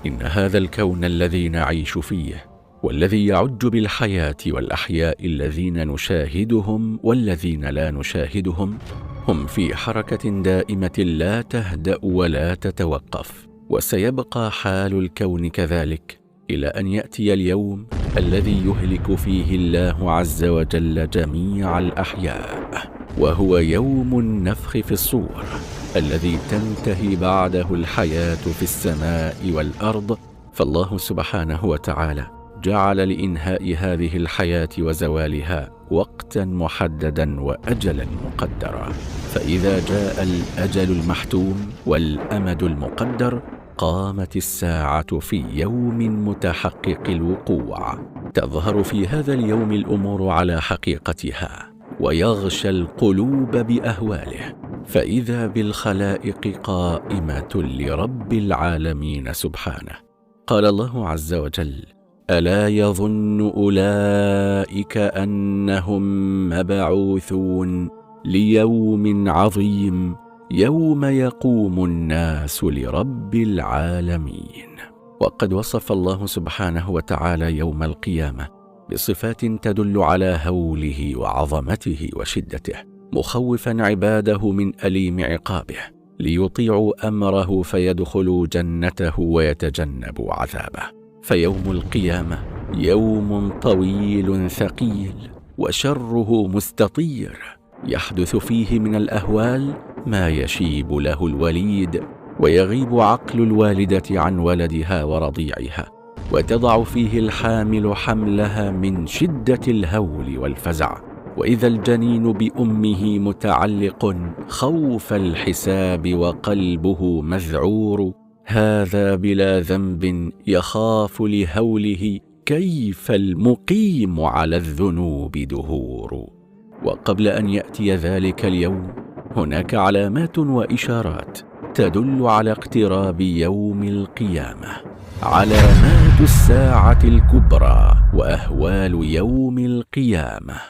إن هذا الكون الذي نعيش فيه والذي يعج بالحياة والأحياء الذين نشاهدهم والذين لا نشاهدهم هم في حركة دائمة لا تهدأ ولا تتوقف، وسيبقى حال الكون كذلك إلى أن يأتي اليوم الذي يهلك فيه الله عز وجل جميع الأحياء، وهو يوم النفخ في الصور الذي تنتهي بعده الحياة في السماء والأرض. فالله سبحانه وتعالى جعل لإنهاء هذه الحياة وزوالها وقتا محددا وأجلا مقدرا، فإذا جاء الأجل المحتوم والأمد المقدر قامت الساعة في يوم متحقق الوقوع. تظهر في هذا اليوم الأمور على حقيقتها ويغشى القلوب بأهواله، فإذا بالخلائق قائمة لرب العالمين سبحانه. قال الله عز وجل: ألا يظن أولئك أنهم مبعوثون ليوم عظيم يوم يقوم الناس لرب العالمين. وقد وصف الله سبحانه وتعالى يوم القيامة بصفات تدل على هوله وعظمته وشدته، مخوفا عباده من أليم عقابه ليطيعوا أمره فيدخلوا جنته ويتجنبوا عذابه. فيوم القيامة يوم طويل ثقيل وشره مستطير، يحدث فيه من الأهوال ما يشيب له الوليد، ويغيب عقل الوالدة عن ولدها ورضيعها، وتضع فيه الحامل حملها من شدة الهول والفزع، وإذا الجنين بأمه متعلق خوف الحساب وقلبه مذعور، هذا بلا ذنب يخاف لهوله كيف المقيم على الذنوب دهور. وقبل أن يأتي ذلك اليوم هناك علامات وإشارات تدل على اقتراب يوم القيامة، علامات الساعة الكبرى وأهوال يوم القيامة.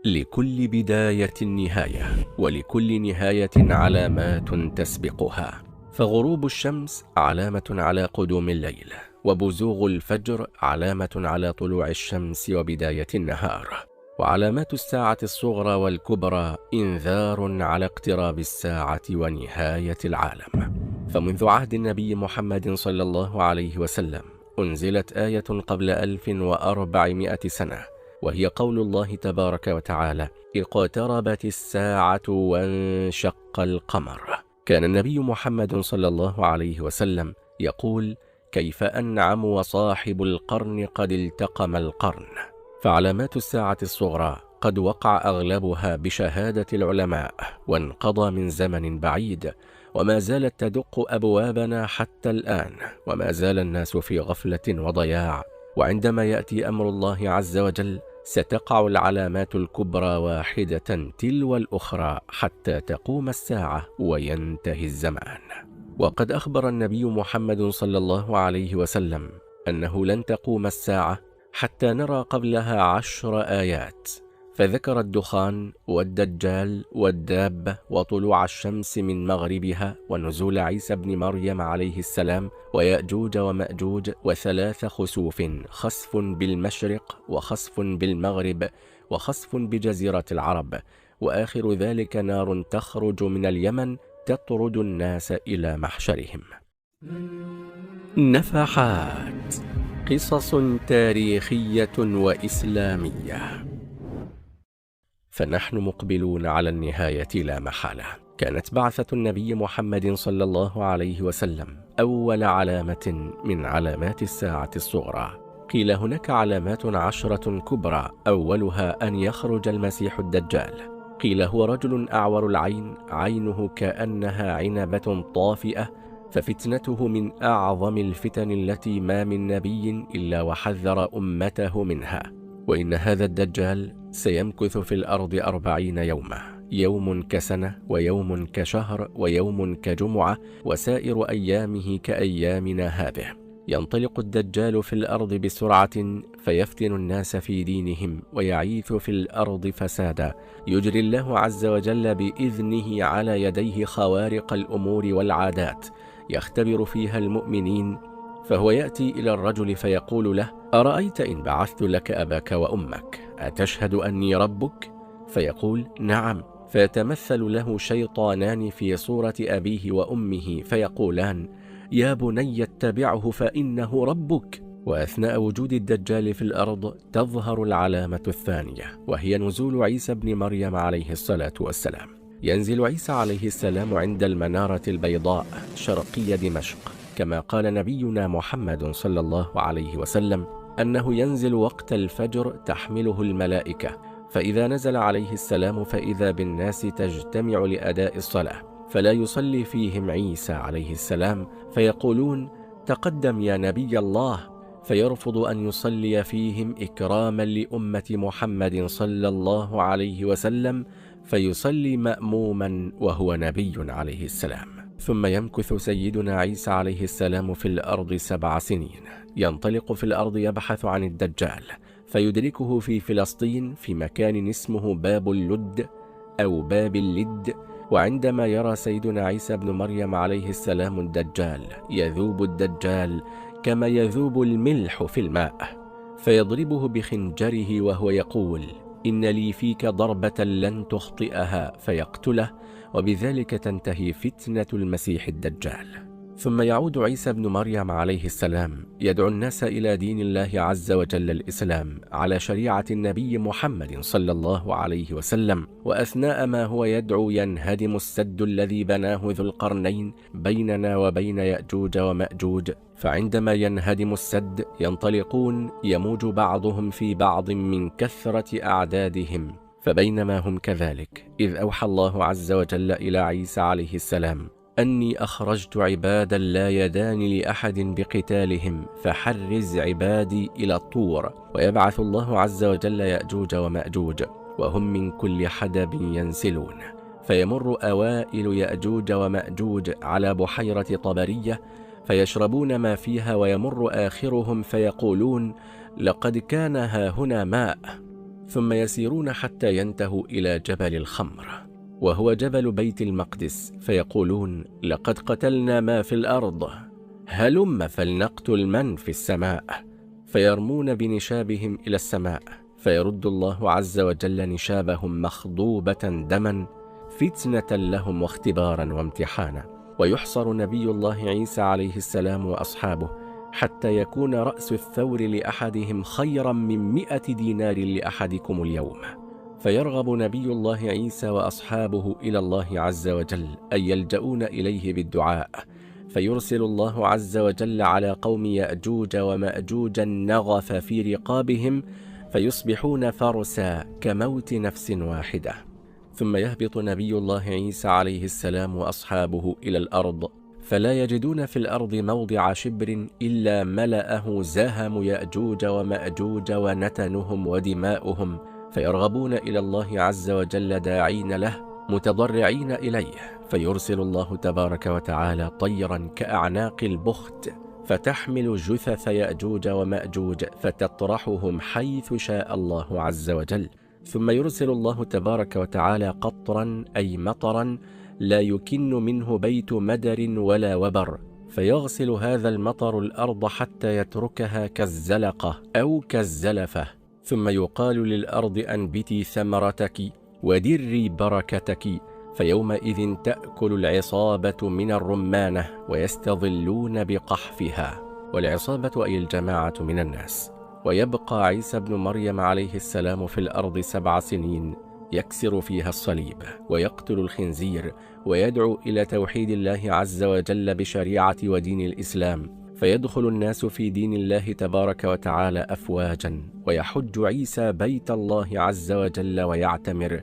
لكل بداية نهاية، ولكل نهاية علامات تسبقها، فغروب الشمس علامة على قدوم الليل، وبزوغ الفجر علامة على طلوع الشمس وبداية النهار، وعلامات الساعة الصغرى والكبرى إنذار على اقتراب الساعة ونهاية العالم. فمنذ عهد النبي محمد صلى الله عليه وسلم أنزلت آية قبل 1400 سنة، وهي قول الله تبارك وتعالى: اقتربت الساعة وانشق القمر. كان النبي محمد صلى الله عليه وسلم يقول: كيف أنعم وصاحب القرن قد التقم القرن. فعلامات الساعة الصغرى قد وقع أغلبها بشهادة العلماء وانقضى من زمن بعيد، وما زالت تدق أبوابنا حتى الآن، وما زال الناس في غفلة وضياع. وعندما يأتي أمر الله عز وجل ستقع العلامات الكبرى واحدة تلو الأخرى حتى تقوم الساعة وينتهي الزمان. وقد أخبر النبي محمد صلى الله عليه وسلم أنه لن تقوم الساعة حتى نرى قبلها 10 آيات، فذكر الدخان والدجال والدابة وطلوع الشمس من مغربها ونزول عيسى بن مريم عليه السلام ويأجوج ومأجوج و3 خسوف، خسف بالمشرق وخسف بالمغرب وخسف بجزيرة العرب، وآخر ذلك نار تخرج من اليمن تطرد الناس إلى محشرهم. نفحات، قصص تاريخية وإسلامية. فنحن مقبلون على النهاية لا محالة. كانت بعثة النبي محمد صلى الله عليه وسلم أول علامة من علامات الساعة الصغرى. قيل هناك علامات 10 كبرى، أولها أن يخرج المسيح الدجال. قيل هو رجل أعور العين، عينه كأنها عنبة طافئة، ففتنته من أعظم الفتن التي ما من نبي إلا وحذر أمته منها. وإن هذا الدجال سيمكث في الأرض 40 يوما، يوم كسنة ويوم كشهر ويوم كجمعة، وسائر أيامه كأيامنا هذه. ينطلق الدجال في الأرض بسرعة فيفتن الناس في دينهم ويعيث في الأرض فسادا. يجري الله عز وجل بإذنه على يديه خوارق الأمور والعادات، يختبر فيها المؤمنين، فهو يأتي إلى الرجل فيقول له: أرأيت إن بعثت لك أباك وأمك أتشهد أني ربك؟ فيقول: نعم. فيتمثل له شيطانان في صورة أبيه وأمه فيقولان: يا بني اتبعه فإنه ربك. وأثناء وجود الدجال في الأرض تظهر العلامة الثانية، وهي نزول عيسى بن مريم عليه الصلاة والسلام. ينزل عيسى عليه السلام عند المنارة البيضاء شرقي دمشق، كما قال نبينا محمد صلى الله عليه وسلم أنه ينزل وقت الفجر تحمله الملائكة، فإذا نزل عليه السلام فإذا بالناس تجتمع لأداء الصلاة، فلا يصلي فيهم عيسى عليه السلام، فيقولون: تقدم يا نبي الله، فيرفض أن يصلي فيهم إكراما لأمة محمد صلى الله عليه وسلم، فيصلي مأموما وهو نبي عليه السلام. ثم يمكث سيدنا عيسى عليه السلام في الأرض 7 سنين، ينطلق في الأرض يبحث عن الدجال، فيدركه في فلسطين في مكان اسمه باب اللد أو باب اللد. وعندما يرى سيدنا عيسى بن مريم عليه السلام الدجال، يذوب الدجال كما يذوب الملح في الماء، فيضربه بخنجره وهو يقول: إن لي فيك ضربة لن تخطئها، فيقتله، وبذلك تنتهي فتنة المسيح الدجال. ثم يعود عيسى بن مريم عليه السلام يدعو الناس إلى دين الله عز وجل الإسلام على شريعة النبي محمد صلى الله عليه وسلم. وأثناء ما هو يدعو ينهدم السد الذي بناه ذو القرنين بيننا وبين يأجوج ومأجوج، فعندما ينهدم السد ينطلقون يموج بعضهم في بعض من كثرة أعدادهم. فبينما هم كذلك إذ أوحى الله عز وجل إلى عيسى عليه السلام: أني أخرجت عبادا لا يدان لأحد بقتالهم، فحرز عبادي إلى الطور. ويبعث الله عز وجل يأجوج ومأجوج وهم من كل حدب ينسلون، فيمر أوائل يأجوج ومأجوج على بحيرة طبرية فيشربون ما فيها، ويمر آخرهم فيقولون: لقد كان هاهنا ماء. ثم يسيرون حتى ينتهوا إلى جبل الخمر، وهو جبل بيت المقدس، فيقولون: لقد قتلنا ما في الأرض، هلم فلنقتل من في السماء. فيرمون بنشابهم إلى السماء، فيرد الله عز وجل نشابهم مخضوبة دما فتنة لهم واختبارا وامتحانا. ويحصر نبي الله عيسى عليه السلام وأصحابه حتى يكون رأس الثور لأحدهم خيرا من 100 دينار لأحدكم اليوم. فيرغب نبي الله عيسى وأصحابه إلى الله عز وجل أن يلجؤون إليه بالدعاء، فيرسل الله عز وجل على قوم يأجوج ومأجوج النغف في رقابهم، فيصبحون فرسا كموت نفس واحدة. ثم يهبط نبي الله عيسى عليه السلام وأصحابه إلى الأرض، فلا يجدون في الأرض موضع شبر إلا ملأه زهم يأجوج ومأجوج ونتنهم ودماؤهم، فيرغبون إلى الله عز وجل داعين له متضرعين إليه، فيرسل الله تبارك وتعالى طيرا كأعناق البخت فتحمل جثث يأجوج ومأجوج فتطرحهم حيث شاء الله عز وجل. ثم يرسل الله تبارك وتعالى قطرا أي مطرا لا يكن منه بيت مدر ولا وبر، فيغسل هذا المطر الأرض حتى يتركها كالزلقة أو كالزلفة. ثم يقال للأرض: أنبتي ثمرتك ودري بركتك، فيومئذ تأكل العصابة من الرمانة ويستظلون بقحفها، والعصابة أي الجماعة من الناس. ويبقى عيسى بن مريم عليه السلام في الأرض 7 سنين يكسر فيها الصليب ويقتل الخنزير ويدعو إلى توحيد الله عز وجل بشريعة ودين الإسلام، فيدخل الناس في دين الله تبارك وتعالى أفواجا، ويحج عيسى بيت الله عز وجل ويعتمر.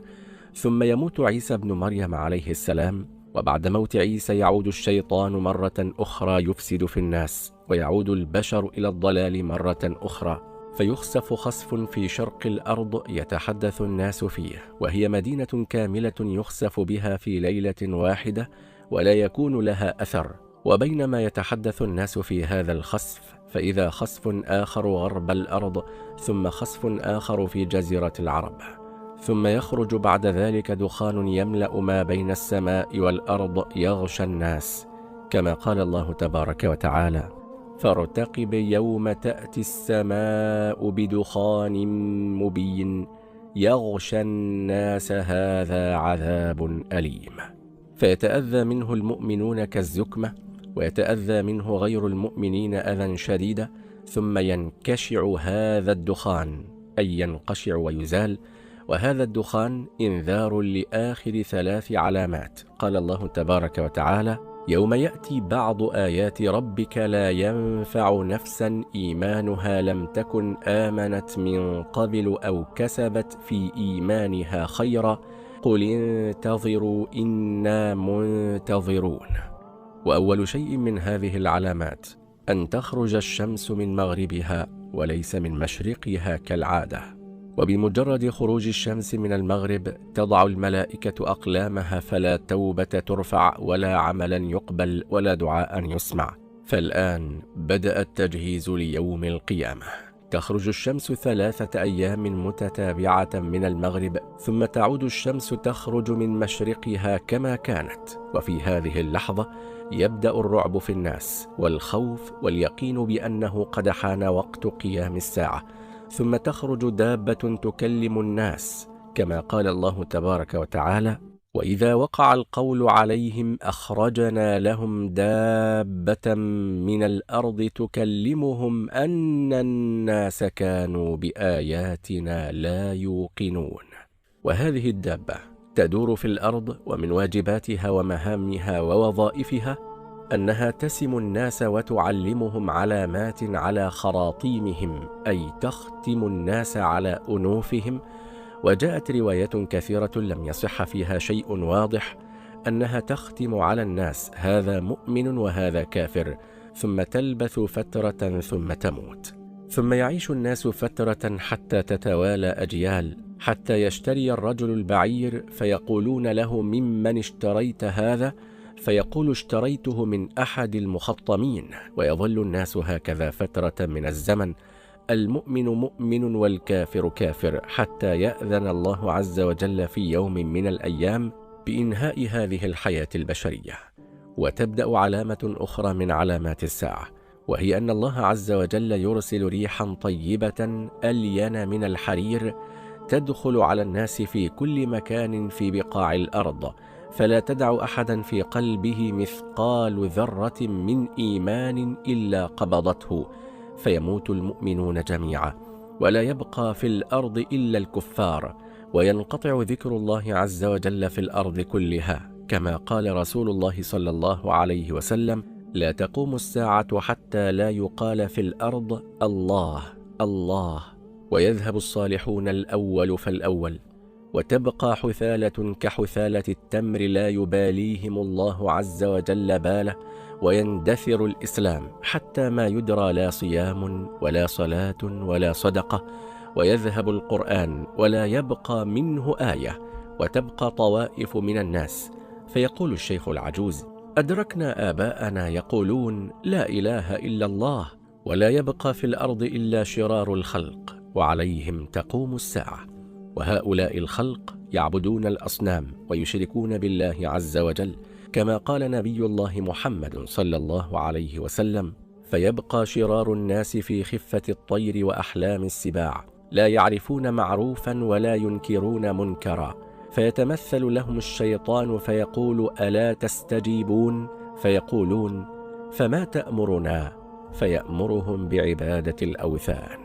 ثم يموت عيسى بن مريم عليه السلام، وبعد موت عيسى يعود الشيطان مرة أخرى يفسد في الناس، ويعود البشر إلى الضلال مرة أخرى، فيخسف خسف في شرق الأرض يتحدث الناس فيه، وهي مدينة كاملة يخسف بها في ليلة واحدة ولا يكون لها أثر. وبينما يتحدث الناس في هذا الخسف، فإذا خسف آخر غرب الأرض، ثم خسف آخر في جزيرة العرب، ثم يخرج بعد ذلك دخان يملأ ما بين السماء والأرض يغشى الناس، كما قال الله تبارك وتعالى: فارتقب يوم تأتي السماء بدخان مبين يغشى الناس هذا عذاب أليم. فيتأذى منه المؤمنون كالزكمة، ويتأذى منه غير المؤمنين أذى شديدا، ثم ينكشع هذا الدخان، أي ينقشع ويزال. وهذا الدخان إنذار لآخر 3 علامات. قال الله تبارك وتعالى: يوم يأتي بعض آيات ربك لا ينفع نفسا إيمانها لم تكن آمنت من قبل أو كسبت في إيمانها خيرا قل انتظروا إنا منتظرون. وأول شيء من هذه العلامات أن تخرج الشمس من مغربها وليس من مشرقها كالعادة. وبمجرد خروج الشمس من المغرب تضع الملائكة أقلامها، فلا توبة ترفع ولا عملا يقبل ولا دعاء يسمع. فالآن بدأ التجهيز ليوم القيامة. تخرج الشمس 3 أيام متتابعة من المغرب، ثم تعود الشمس تخرج من مشرقها كما كانت. وفي هذه اللحظة يبدأ الرعب في الناس والخوف واليقين بأنه قد حان وقت قيام الساعة. ثم تخرج دابة تكلم الناس، كما قال الله تبارك وتعالى: وإذا وقع القول عليهم أخرجنا لهم دابة من الأرض تكلمهم أن الناس كانوا بآياتنا لا يوقنون. وهذه الدابة تدور في الأرض، ومن واجباتها ومهامها ووظائفها أنها تسم الناس وتعلمهم علامات على خراطيمهم، أي تختم الناس على أنوفهم. وجاءت روايات كثيرة لم يصح فيها شيء واضح أنها تختم على الناس هذا مؤمن وهذا كافر، ثم تلبث فترة ثم تموت. ثم يعيش الناس فترة حتى تتوالى أجيال، حتى يشتري الرجل البعير فيقولون له: ممن اشتريت هذا؟ فيقول: اشتريته من أحد المخطمين. ويظل الناس هكذا فترة من الزمن، المؤمن مؤمن والكافر كافر، حتى يأذن الله عز وجل في يوم من الأيام بإنهاء هذه الحياة البشرية. وتبدأ علامة أخرى من علامات الساعة، وهي أن الله عز وجل يرسل ريحا طيبة ألين من الحرير تدخل على الناس في كل مكان في بقاع الأرض، فلا تدع أحدا في قلبه مثقال ذرة من إيمان إلا قبضته، فيموت المؤمنون جميعا، ولا يبقى في الأرض إلا الكفار، وينقطع ذكر الله عز وجل في الأرض كلها، كما قال رسول الله صلى الله عليه وسلم: لا تقوم الساعة حتى لا يقال في الأرض الله الله، ويذهب الصالحون الأول فالأول، وتبقى حثالة كحثالة التمر لا يباليهم الله عز وجل باله، ويندثر الإسلام حتى ما يدرى لا صيام ولا صلاة ولا صدقة، ويذهب القرآن ولا يبقى منه آية، وتبقى طوائف من الناس. فيقول الشيخ العجوز: أدركنا آباءنا يقولون لا إله إلا الله، ولا يبقى في الأرض إلا شرار الخلق، وعليهم تقوم الساعة. وهؤلاء الخلق يعبدون الأصنام ويشركون بالله عز وجل، كما قال نبي الله محمد صلى الله عليه وسلم: فيبقى شرار الناس في خفة الطير وأحلام السباع، لا يعرفون معروفا ولا ينكرون منكرا، فيتمثل لهم الشيطان فيقول: ألا تستجيبون؟ فيقولون: فما تأمرنا؟ فيأمرهم بعبادة الأوثان،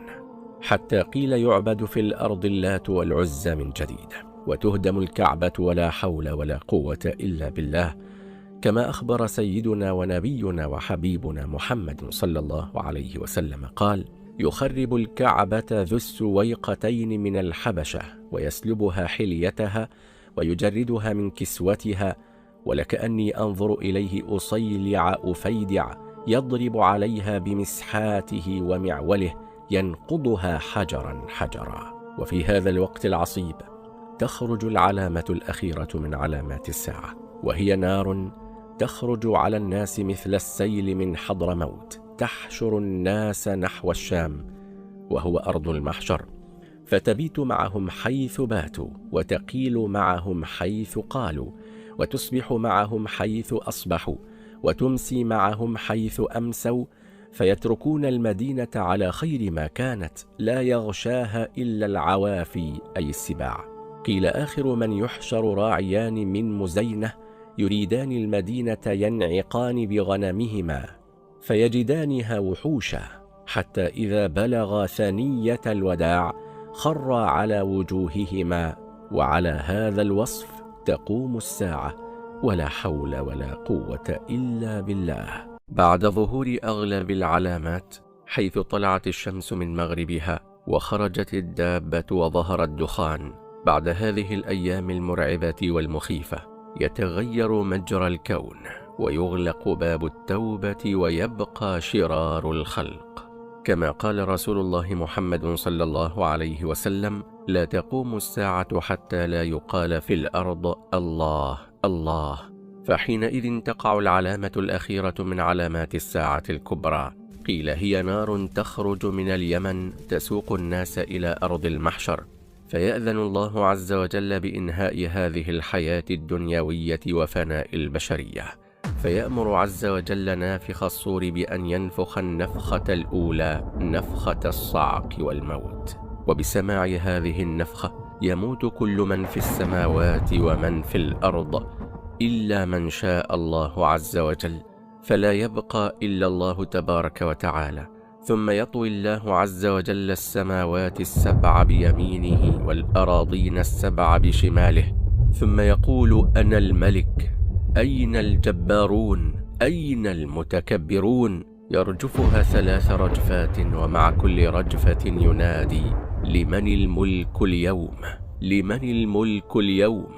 حتى قيل يعبد في الأرض اللات والعزى من جديد، وتهدم الكعبة ولا حول ولا قوة إلا بالله، كما أخبر سيدنا ونبينا وحبيبنا محمد صلى الله عليه وسلم قال: يخرب الكعبة ذو السويقتين من الحبشة، ويسلبها حليتها ويجردها من كسوتها، ولكأني أنظر إليه أصيلع أفيدع يضرب عليها بمسحاته ومعوله ينقضها حجرا حجرا. وفي هذا الوقت العصيب تخرج العلامة الأخيرة من علامات الساعة، وهي نار تخرج على الناس مثل السيل من حضرموت، تحشر الناس نحو الشام، وهو أرض المحشر، فتبيت معهم حيث باتوا، وتقيل معهم حيث قالوا، وتصبح معهم حيث أصبحوا، وتمسي معهم حيث أمسوا، فيتركون المدينة على خير ما كانت، لا يغشاها إلا العوافي أي السباع. قيل آخر من يحشر راعيان من مزينة يريدان المدينة ينعقان بغنمهما فيجدانها وحوشا، حتى إذا بلغا ثنية الوداع خرا على وجوههما، وعلى هذا الوصف تقوم الساعة، ولا حول ولا قوة إلا بالله. بعد ظهور أغلب العلامات، حيث طلعت الشمس من مغربها وخرجت الدابة وظهر الدخان، بعد هذه الأيام المرعبة والمخيفة يتغير مجرى الكون، ويغلق باب التوبة، ويبقى شرار الخلق. كما قال رسول الله محمد صلى الله عليه وسلم: لا تقوم الساعة حتى لا يقال في الأرض الله الله. فحينئذ تقع العلامة الأخيرة من علامات الساعة الكبرى. قيل هي نار تخرج من اليمن تسوق الناس إلى أرض المحشر، فيأذن الله عز وجل بإنهاء هذه الحياة الدنيوية وفناء البشرية، فيأمر عز وجل نافخ الصور بأن ينفخ النفخة الأولى، نفخة الصعق والموت. وبسماع هذه النفخة يموت كل من في السماوات ومن في الأرض إلا من شاء الله عز وجل، فلا يبقى إلا الله تبارك وتعالى. ثم يطوي الله عز وجل السماوات السبع بيمينه والأراضين السبع بشماله، ثم يقول: أنا الملك، أين الجبارون، أين المتكبرون؟ يرجفها 3 رجفات، ومع كل رجفة ينادي: لمن الملك اليوم، لمن الملك اليوم،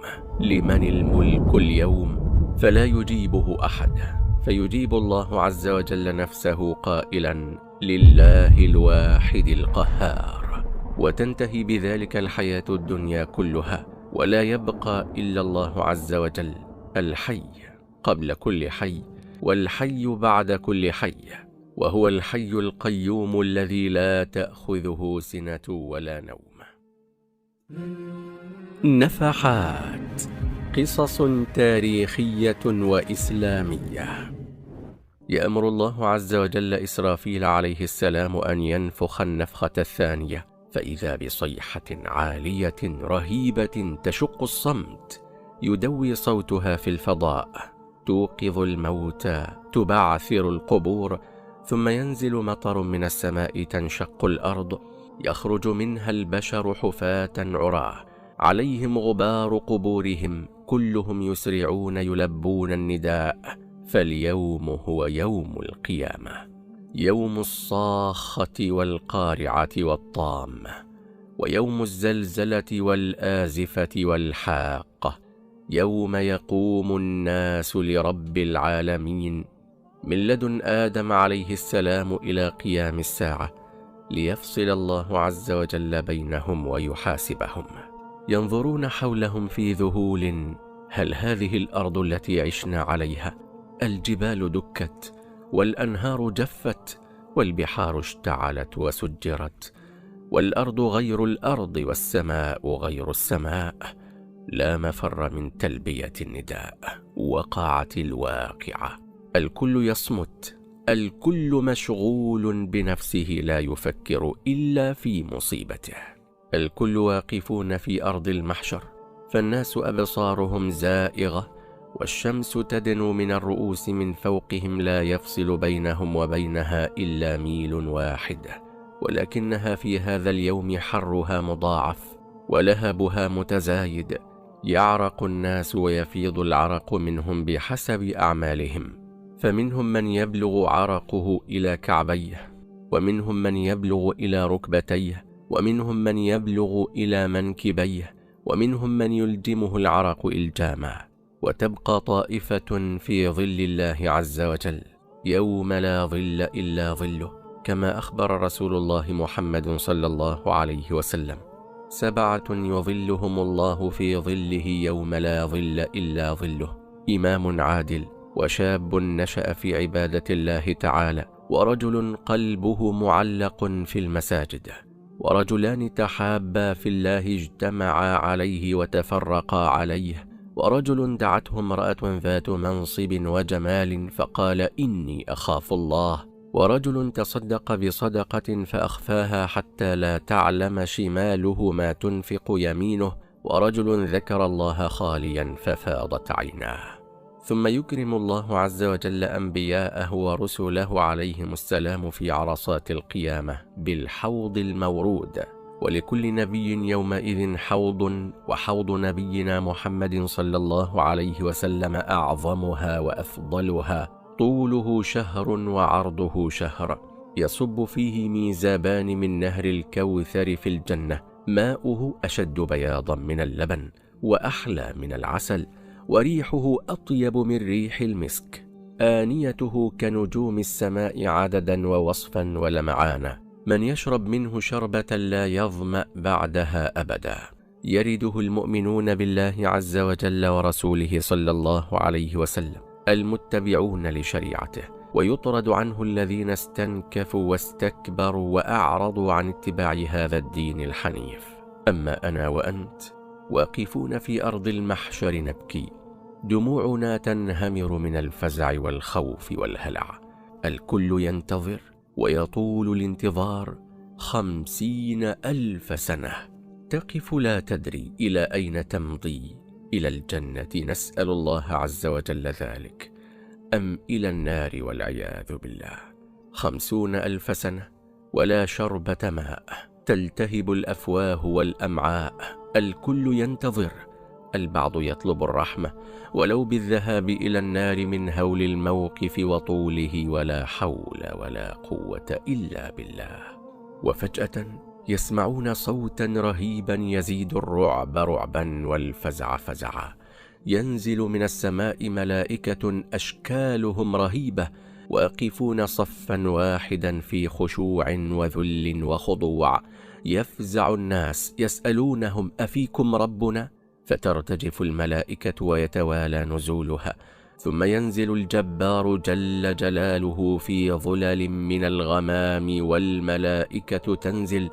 لمن الملك اليوم؟ فلا يجيبه أحد، فيجيب الله عز وجل نفسه قائلا: لله الواحد القهار. وتنتهي بذلك الحياة الدنيا كلها، ولا يبقى إلا الله عز وجل، الحي قبل كل حي، والحي بعد كل حي، وهو الحي القيوم الذي لا تأخذه سنة ولا نوم. نفحات، قصص تاريخية وإسلامية. يأمر الله عز وجل إسرافيل عليه السلام أن ينفخ النفخة الثانية، فإذا بصيحة عالية رهيبة تشق الصمت، يدوي صوتها في الفضاء، توقظ الموتى، تبعثر القبور، ثم ينزل مطر من السماء، تنشق الأرض، يخرج منها البشر حفاة عراه، عليهم غبار قبورهم، كلهم يسرعون يلبون النداء: فاليوم هو يوم القيامة، يوم الصاخة والقارعة والطامة، ويوم الزلزلة والآزفة والحاقة، يوم يقوم الناس لرب العالمين، من لدن آدم عليه السلام إلى قيام الساعة، ليفصل الله عز وجل بينهم ويحاسبهم. ينظرون حولهم في ذهول: هل هذه الأرض التي عشنا عليها؟ الجبال دكت، والأنهار جفت، والبحار اشتعلت وسجرت، والأرض غير الأرض، والسماء غير السماء، لا مفر من تلبية النداء. وقعت الواقعة، الكل يصمت، الكل مشغول بنفسه، لا يفكر إلا في مصيبته. الكل واقفون في أرض المحشر، فالناس أبصارهم زائغة، والشمس تدنو من الرؤوس من فوقهم، لا يفصل بينهم وبينها إلا ميل واحد، ولكنها في هذا اليوم حرها مضاعف، ولهبها متزايد، يعرق الناس ويفيض العرق منهم بحسب أعمالهم، فمنهم من يبلغ عرقه إلى كعبيه، ومنهم من يبلغ إلى ركبتيه، ومنهم من يبلغ إلى منكبيه، ومنهم من يلجمه العرق إلجاما. وتبقى طائفة في ظل الله عز وجل، يوم لا ظل إلا ظله، كما أخبر رسول الله محمد صلى الله عليه وسلم: 7 يظلهم الله في ظله يوم لا ظل إلا ظله: إمام عادل، وشاب نشأ في عبادة الله تعالى، ورجل قلبه معلق في المساجد، ورجلان تحابا في الله اجتمعا عليه وتفرقا عليه، ورجل دعته امرأة ذات منصب وجمال فقال إني أخاف الله، ورجل تصدق بصدقة فأخفاها حتى لا تعلم شماله ما تنفق يمينه، ورجل ذكر الله خاليا ففاضت عيناه. ثم يكرم الله عز وجل أنبياءه ورسله عليهم السلام في عرصات القيامة بالحوض المورود، ولكل نبي يومئذ حوض، وحوض نبينا محمد صلى الله عليه وسلم أعظمها وأفضلها، طوله شهر وعرضه شهر، يصب فيه ميزابان من نهر الكوثر في الجنة، ماؤه أشد بياضا من اللبن وأحلى من العسل، وريحه أطيب من ريح المسك، آنيته كنجوم السماء عددا ووصفا ولمعانا، من يشرب منه شربة لا يظمأ بعدها أبدا. يرده المؤمنون بالله عز وجل ورسوله صلى الله عليه وسلم المتبعون لشريعته، ويطرد عنه الذين استنكفوا واستكبروا وأعرضوا عن اتباع هذا الدين الحنيف. أما أنا وأنت واقفون في أرض المحشر نبكي، دموعنا تنهمر من الفزع والخوف والهلع، الكل ينتظر ويطول الانتظار 50,000 سنة، تقف لا تدري إلى أين تمضي، إلى الجنة نسأل الله عز وجل ذلك، أم إلى النار والعياذ بالله. 50,000 سنة ولا شربة ماء، تلتهب الأفواه والأمعاء، الكل ينتظر، البعض يطلب الرحمة ولو بالذهاب إلى النار من هول الموقف وطوله، ولا حول ولا قوة إلا بالله. وفجأة يسمعون صوتا رهيبا يزيد الرعب رعبا والفزع فزعا، ينزل من السماء ملائكة أشكالهم رهيبة، واقفون صفا واحدا في خشوع وذل وخضوع، يفزع الناس يسألونهم أفيكم ربنا؟ فترتجف الملائكة ويتوالى نزولها، ثم ينزل الجبار جل جلاله في ظلل من الغمام، والملائكة تنزل،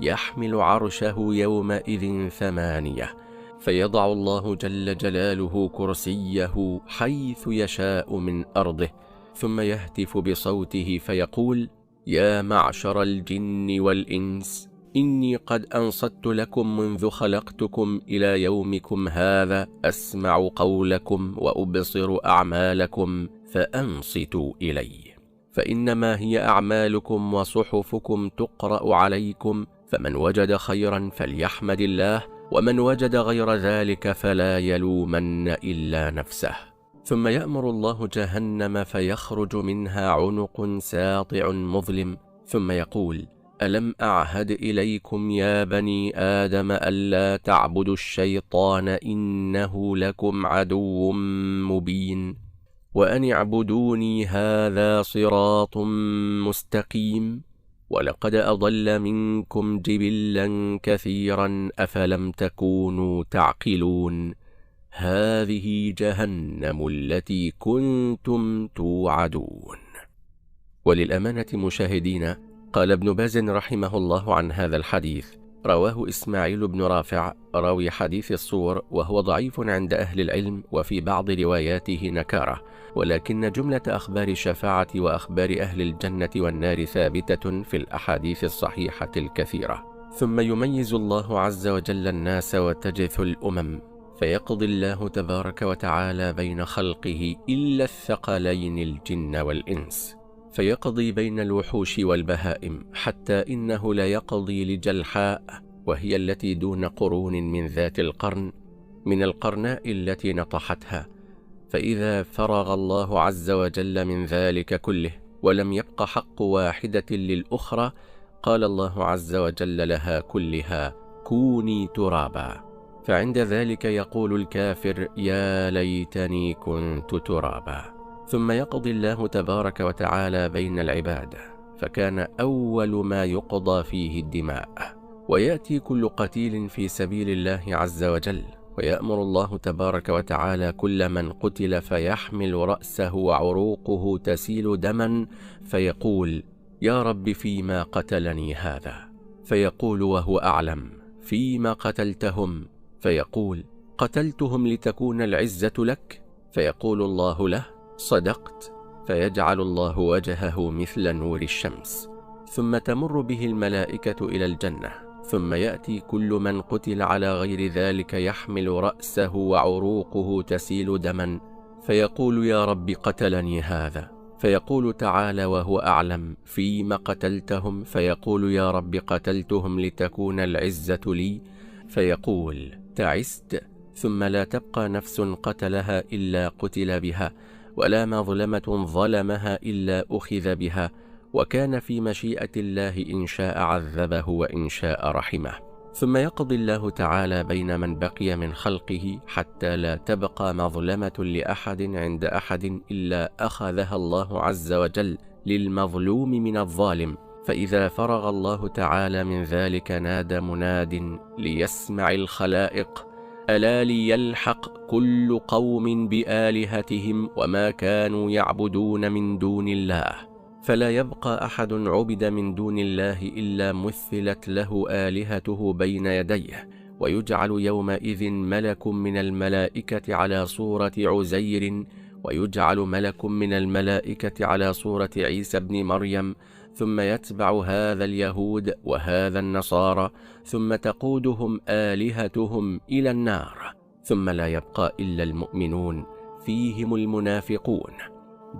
يحمل عرشه يومئذ 8، فيضع الله جل جلاله كرسيه حيث يشاء من أرضه، ثم يهتف بصوته فيقول: يا معشر الجن والإنس، إني قد أنصت لكم منذ خلقتكم إلى يومكم هذا، أسمع قولكم وأبصر أعمالكم، فأنصتوا إلي، فإنما هي أعمالكم وصحفكم تقرأ عليكم، فمن وجد خيرا فليحمد الله، ومن وجد غير ذلك فلا يلومن إلا نفسه. ثم يأمر الله جهنم فيخرج منها عنق ساطع مظلم، ثم يقول: ألم أعهد إليكم يا بني آدم ألا تعبدوا الشيطان إنه لكم عدو مبين، وأن اعبدوني هذا صراط مستقيم، ولقد أضل منكم جبلا كثيرا أفلم تكونوا تعقلون، هذه جهنم التي كنتم توعدون. وللأمانة مشاهدينا، قال ابن باز رحمه الله عن هذا الحديث: رواه إسماعيل بن رافع راوي حديث الصور، وهو ضعيف عند أهل العلم، وفي بعض رواياته نكارة، ولكن جملة أخبار الشفاعة وأخبار أهل الجنة والنار ثابتة في الأحاديث الصحيحة الكثيرة. ثم يميز الله عز وجل الناس وتجث الأمم، فيقضي الله تبارك وتعالى بين خلقه إلا الثقلين الجن والإنس، فيقضي بين الوحوش والبهائم، حتى إنه لا يقضي لجلحاء، وهي التي دون قرون من ذات القرن، من القرناء التي نطحتها، فإذا فرغ الله عز وجل من ذلك كله ولم يبق حق واحدة للأخرى، قال الله عز وجل لها كلها: كوني ترابا. فعند ذلك يقول الكافر: يا ليتني كنت ترابا. ثم يقضي الله تبارك وتعالى بين العباد، فكان أول ما يقضى فيه الدماء، ويأتي كل قتيل في سبيل الله عز وجل، ويأمر الله تبارك وتعالى كل من قتل فيحمل رأسه وعروقه تسيل دما، فيقول: يا رب فيما قتلني هذا؟ فيقول وهو أعلم: فيما قتلتهم؟ فيقول: قتلتهم لتكون العزة لك؟ فيقول الله له: صدقت. فيجعل الله وجهه مثل نور الشمس، ثم تمر به الملائكة إلى الجنة، ثم يأتي كل من قتل على غير ذلك يحمل رأسه وعروقه تسيل دما، فيقول: يا رب قتلني هذا. فيقول تعالى وهو أعلم: فيم قتلتهم؟ فيقول: يا رب قتلتهم لتكون العزة لي. فيقول: تعست. ثم لا تبقى نفس قتلها إلا قتل بها، ولا مظلمة ظلمها إلا أخذ بها، وكان في مشيئة الله إن شاء عذبه وإن شاء رحمه. ثم يقضي الله تعالى بين من بقي من خلقه حتى لا تبقى مظلمة لأحد عند أحد إلا أخذها الله عز وجل للمظلوم من الظالم. فإذا فرغ الله تعالى من ذلك نادى مناد ليسمع الخلائق: ألا ليلحق كل قوم بآلهتهم وما كانوا يعبدون من دون الله، فلا يبقى أحد عبد من دون الله إلا مثلت له آلهته بين يديه، ويجعل يومئذ ملك من الملائكة على صورة عزير، ويجعل ملك من الملائكة على صورة عيسى بن مريم، ثم يتبع هذا اليهود وهذا النصارى، ثم تقودهم آلهتهم إلى النار، ثم لا يبقى إلا المؤمنون فيهم المنافقون.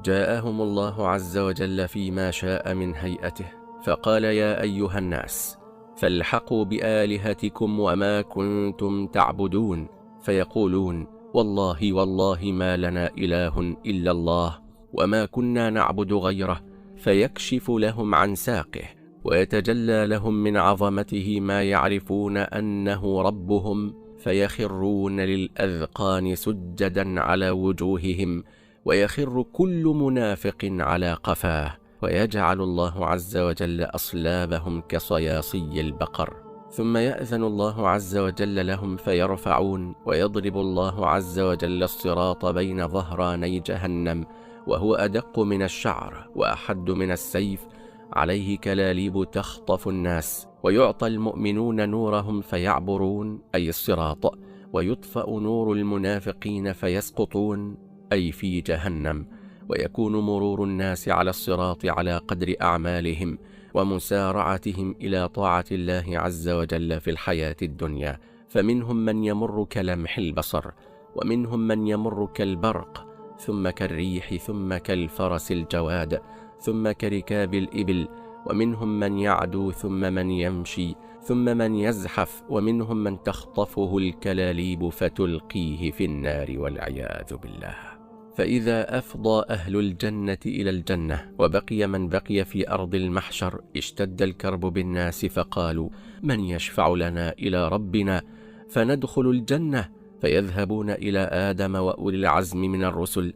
جاءهم الله عز وجل فيما شاء من هيئته فقال: يا أيها الناس فالحقوا بآلهتكم وما كنتم تعبدون. فيقولون: والله والله ما لنا إله إلا الله وما كنا نعبد غيره. فيكشف لهم عن ساقه ويتجلى لهم من عظمته ما يعرفون أنه ربهم، فيخرون للأذقان سجدا على وجوههم، ويخر كل منافق على قفاه، ويجعل الله عز وجل أصلابهم كصياصي البقر. ثم يأذن الله عز وجل لهم فيرفعون، ويضرب الله عز وجل الصراط بين ظهراني جهنم، وهو أدق من الشعر وأحد من السيف، عليه كلاليب تخطف الناس، ويعطى المؤمنون نورهم فيعبرون أي الصراط، ويطفأ نور المنافقين فيسقطون أي في جهنم، ويكون مرور الناس على الصراط على قدر أعمالهم ومسارعتهم إلى طاعة الله عز وجل في الحياة الدنيا. فمنهم من يمر كلمح البصر، ومنهم من يمر كالبرق، ثم كالريح، ثم كالفرس الجواد، ثم كركاب الإبل، ومنهم من يعدو، ثم من يمشي، ثم من يزحف، ومنهم من تخطفه الكلاليب فتلقيه في النار والعياذ بالله. فإذا أفضى أهل الجنة إلى الجنة وبقي من بقي في أرض المحشر اشتد الكرب بالناس، فقالوا: من يشفع لنا إلى ربنا فندخل الجنة؟ فيذهبون إلى آدم وأولي العزم من الرسل،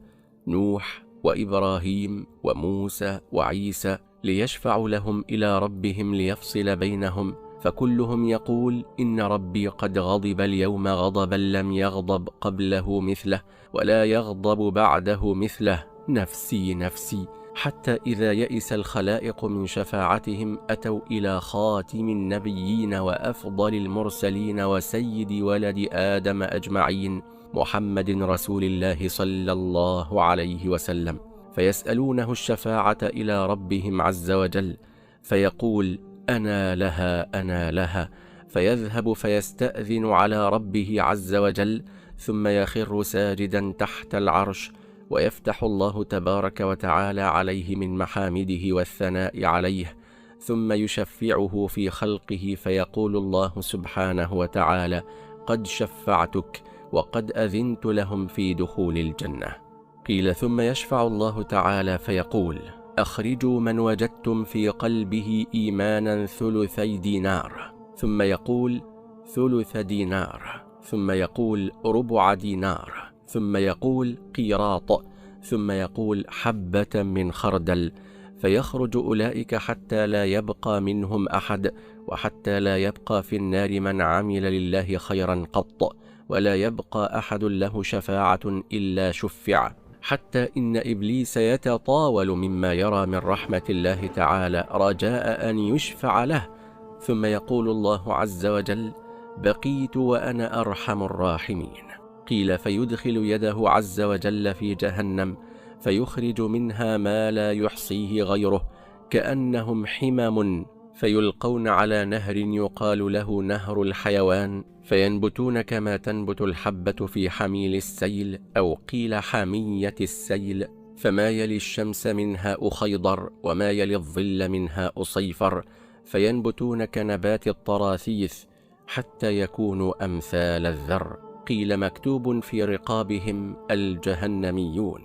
نوح وإبراهيم وموسى وعيسى، ليشفعوا لهم إلى ربهم ليفصل بينهم، فكلهم يقول: إن ربي قد غضب اليوم غضبا لم يغضب قبله مثله ولا يغضب بعده مثله، نفسي نفسي. حتى إذا يئس الخلائق من شفاعتهم أتوا إلى خاتم النبيين وأفضل المرسلين وسيد ولد آدم أجمعين، محمد رسول الله صلى الله عليه وسلم، فيسألونه الشفاعة إلى ربهم عز وجل، فيقول: أنا لها أنا لها، فيذهب فيستأذن على ربه عز وجل، ثم يخر ساجدا تحت العرش، ويفتح الله تبارك وتعالى عليه من محامده والثناء عليه، ثم يشفعه في خلقه، فيقول الله سبحانه وتعالى: قد شفعتك وقد أذنت لهم في دخول الجنة. قيل: ثم يشفع الله تعالى فيقول: أخرجوا من وجدتم في قلبه إيمانا 3 دينار، ثم يقول: ثلث دينار، ثم يقول: ربع دينار، ثم يقول: قيراط، ثم يقول: حبة من خردل، فيخرج أولئك حتى لا يبقى منهم أحد، وحتى لا يبقى في النار من عمل لله خيرا قط، ولا يبقى أحد له شفاعة إلا شفع، حتى إن إبليس يتطاول مما يرى من رحمة الله تعالى رجاء أن يشفع له، ثم يقول الله عز وجل: بقيت وأنا أرحم الراحمين. قيل فيدخل يده عز وجل في جهنم فيخرج منها ما لا يحصيه غيره كأنهم حمم، فيلقون على نهر يقال له نهر الحيوان، فينبتون كما تنبت الحبة في حميل السيل، أو قيل حمية السيل، فما يلي الشمس منها أخيضر، وما يلي الظل منها أصيفر، فينبتون كنبات الطراثيث حتى يكونوا أمثال الذر. قيل مكتوب في رقابهم الجهنميون.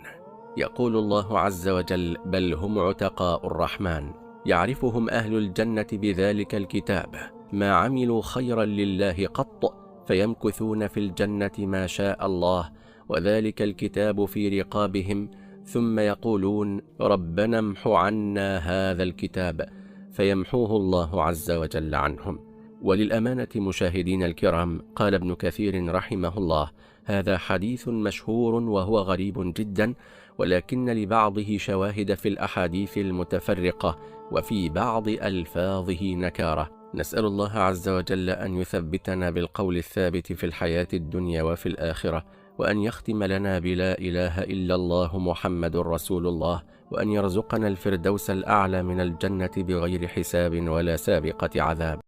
يقول الله عز وجل: بل هم عتقاء الرحمن، يعرفهم أهل الجنة بذلك الكتاب، ما عملوا خيرا لله قط، فيمكثون في الجنة ما شاء الله، وذلك الكتاب في رقابهم، ثم يقولون: ربنا امح عنا هذا الكتاب، فيمحوه الله عز وجل عنهم. وللأمانة مشاهدين الكرام، قال ابن كثير رحمه الله: هذا حديث مشهور وهو غريب جدا، ولكن لبعضه شواهد في الأحاديث المتفرقة، وفي بعض ألفاظه نكارة. نسأل الله عز وجل أن يثبتنا بالقول الثابت في الحياة الدنيا وفي الآخرة، وأن يختم لنا بلا إله إلا الله محمد رسول الله، وأن يرزقنا الفردوس الأعلى من الجنة بغير حساب ولا سابقة عذاب.